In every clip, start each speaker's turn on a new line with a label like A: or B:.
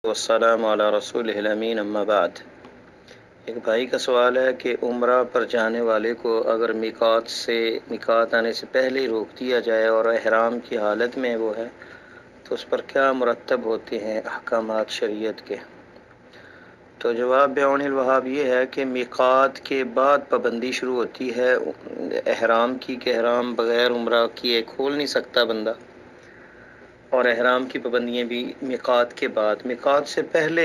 A: والسلام علی رسول الامین اما بعد۔ ایک بھائی کا سوال ہے کہ عمرہ پر جانے والے کو اگر میقات آنے سے پہلے ہی روک دیا جائے اور احرام کی حالت میں وہ ہے تو اس پر کیا مرتب ہوتے ہیں احکامات شریعت کے؟ تو جواب بیان الوہاب یہ ہے کہ میقات کے بعد پابندی شروع ہوتی ہے احرام کی، کہ احرام بغیر عمرہ کیے کھول نہیں سکتا بندہ، اور احرام کی پابندیاں بھی میقات کے بعد۔ میقات سے پہلے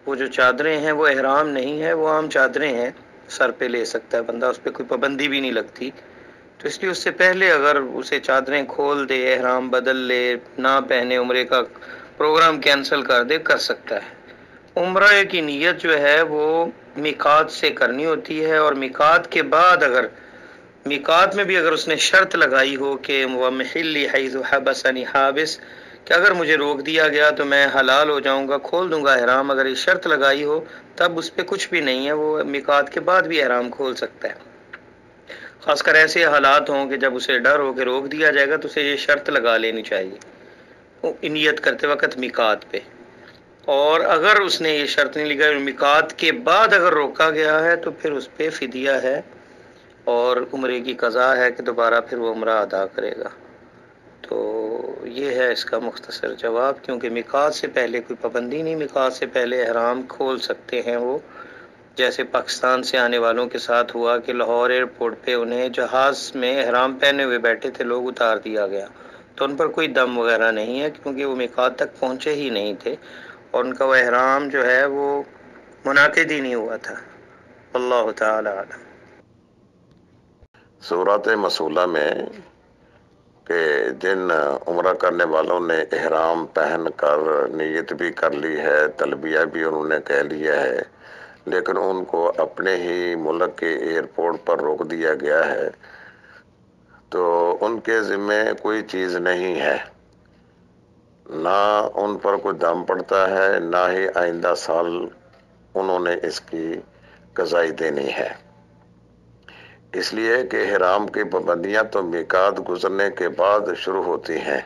A: وہ جو چادریں ہیں وہ احرام نہیں ہے، وہ عام چادریں ہیں، سر پہ لے سکتا ہے بندہ، اس پہ کوئی پابندی بھی نہیں لگتی، تو اس لیے اس سے پہلے اگر اسے چادریں کھول دے، احرام بدل لے، نہ پہنے، عمرے کا پروگرام کینسل کر دے، کر سکتا ہے۔ عمرہ کی نیت جو ہے وہ میقات سے کرنی ہوتی ہے، اور میقات کے بعد اگر میقات میں بھی اگر اس نے شرط لگائی ہو کہ وَمَحِلِّ حَيْثُ حَبَسَنِي حَابِسٌ، کہ اگر مجھے روک دیا گیا تو میں حلال ہو جاؤں گا، کھول دوں گا احرام، اگر یہ شرط لگائی ہو تب اس پہ کچھ بھی نہیں ہے، وہ میقات کے بعد بھی احرام کھول سکتا ہے۔ خاص کر ایسے حالات ہوں کہ جب اسے ڈر ہو کہ روک دیا جائے گا تو اسے یہ شرط لگا لینی چاہیے نیت کرتے وقت میقات پہ، اور اگر اس نے یہ شرط نہیں لگائی، میقات کے بعد اگر روکا گیا ہے تو پھر اس پہ فدیہ ہے اور عمرے کی قضا ہے کہ دوبارہ پھر وہ عمرہ ادا کرے گا۔ تو یہ ہے اس کا مختصر جواب، کیونکہ میقات سے پہلے کوئی پابندی نہیں، میقات سے پہلے احرام کھول سکتے ہیں وہ، جیسے پاکستان سے آنے والوں کے ساتھ ہوا کہ لاہور ایئرپورٹ پہ انہیں جہاز میں احرام پہنے ہوئے بیٹھے تھے لوگ، اتار دیا گیا، تو ان پر کوئی دم وغیرہ نہیں ہے کیونکہ وہ میقات تک پہنچے ہی نہیں تھے، اور ان کا وہ احرام جو ہے وہ منعقد ہی نہیں ہوا تھا۔ اللہ تعالی عالم۔
B: صورت مسئولہ میں کہ جن عمرہ کرنے والوں نے احرام پہن کر نیت بھی کر لی ہے، تلبیہ بھی انہوں نے کہہ لیا ہے، لیکن ان کو اپنے ہی ملک کے ایئرپورٹ پر روک دیا گیا ہے، تو ان کے ذمہ کوئی چیز نہیں ہے، نہ ان پر کوئی دم پڑتا ہے، نہ ہی آئندہ سال انہوں نے اس کی قضائی دینی ہے، اس لیے کہ احرام کی پابندیاں تو میقات گزرنے کے بعد شروع ہوتی ہیں،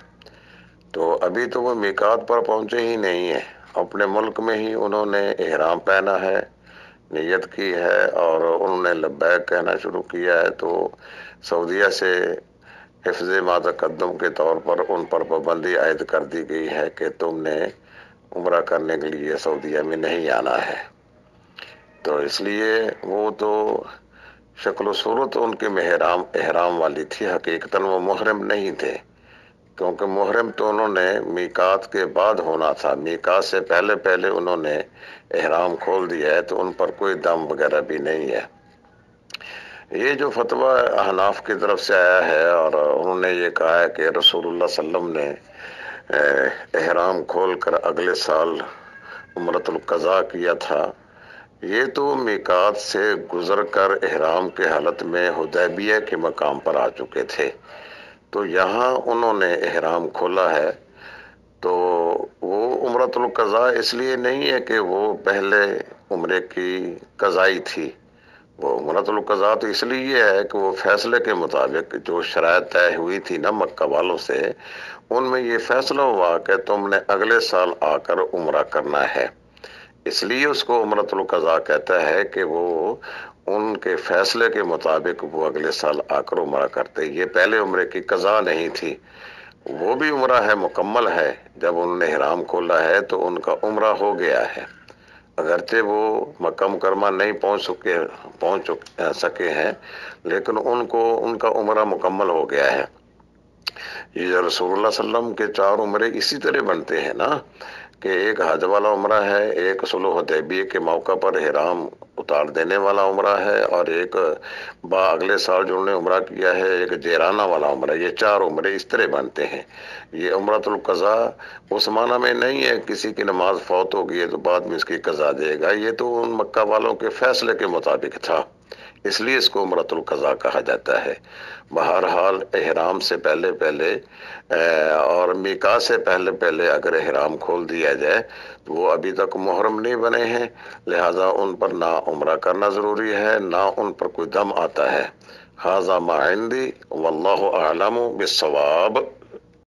B: تو ابھی تو وہ میقات پر پہنچے ہی نہیں ہیں، اپنے ملک میں ہی انہوں نے احرام پہنا ہے، نیت کی ہے، اور انہوں نے لبیک کہنا شروع کیا ہے، تو سعودیہ سے حفظ ما تقدم کے طور پر ان پر پابندی عائد کر دی گئی ہے کہ تم نے عمرہ کرنے کے لیے سعودیہ میں نہیں آنا ہے، تو اس لیے وہ تو شکل و صورت ان کے احرام والی تھی، حقیقتاً وہ محرم نہیں تھے، کیونکہ محرم تو انہوں نے میقات کے بعد ہونا تھا، میقات سے پہلے انہوں نے احرام کھول دیا ہے، تو ان پر کوئی دم وغیرہ بھی نہیں ہے۔ یہ جو فتویٰ احناف کی طرف سے آیا ہے، اور انہوں نے یہ کہا ہے کہ رسول اللہ صلی اللہ علیہ وسلم نے احرام کھول کر اگلے سال عمرۃ القضاء کیا تھا، یہ تو میقات سے گزر کر احرام کے حالت میں حدیبیہ کے مقام پر آ چکے تھے، تو یہاں انہوں نے احرام کھولا ہے، تو وہ عمرۃ القضاء اس لیے نہیں ہے کہ وہ پہلے عمرے کی قضائی تھی، وہ عمرۃ القضاء تو اس لیے ہے کہ وہ فیصلے کے مطابق جو شرائط طے ہوئی تھی نا مکہ والوں سے، ان میں یہ فیصلہ ہوا کہ تم نے اگلے سال آ کر عمرہ کرنا ہے، اس لیے اس کو عمرۃ القضاء کہتا ہے کہ وہ ان کے فیصلے کے مطابق وہ اگلے سال آ کر عمرہ کرتے، یہ پہلے عمرے کی قضا نہیں تھی، وہ بھی عمرہ ہے، مکمل ہے، جب انہوں نے احرام کھولا ہے تو ان کا عمرہ ہو گیا ہے، اگرچہ وہ مکہ مکرمہ نہیں پہنچ سکے ہیں، لیکن ان کا عمرہ مکمل ہو گیا ہے۔ یہ رسول اللہ صلی اللہ علیہ وسلم کے 4 عمرے اسی طرح بنتے ہیں نا، کہ ایک حج والا عمرہ ہے، ایک صلح حدیبیہ کے موقع پر احرام اتار دینے والا عمرہ ہے، اور ایک اگلے سال جو انہوں نے عمرہ کیا ہے ایک جیرانہ والا عمرہ، یہ 4 عمرے اس طرح بنتے ہیں۔ یہ عمرۃ القضاء اس معنی میں نہیں ہے کسی کی نماز فوت ہو گئی ہے تو بعد میں اس کی قضا دے گا، یہ تو ان مکہ والوں کے فیصلے کے مطابق تھا، اس لیے اس کو عمرۃ القضاء کہا جاتا ہے۔ بہرحال احرام سے پہلے اور میقات سے پہلے اگر احرام کھول دیا جائے تو وہ ابھی تک محرم نہیں بنے ہیں، لہذا ان پر نہ عمرہ کرنا ضروری ہے، نہ ان پر کوئی دم آتا ہے۔ ھذا ما عندی واللہ اعلم بالصواب۔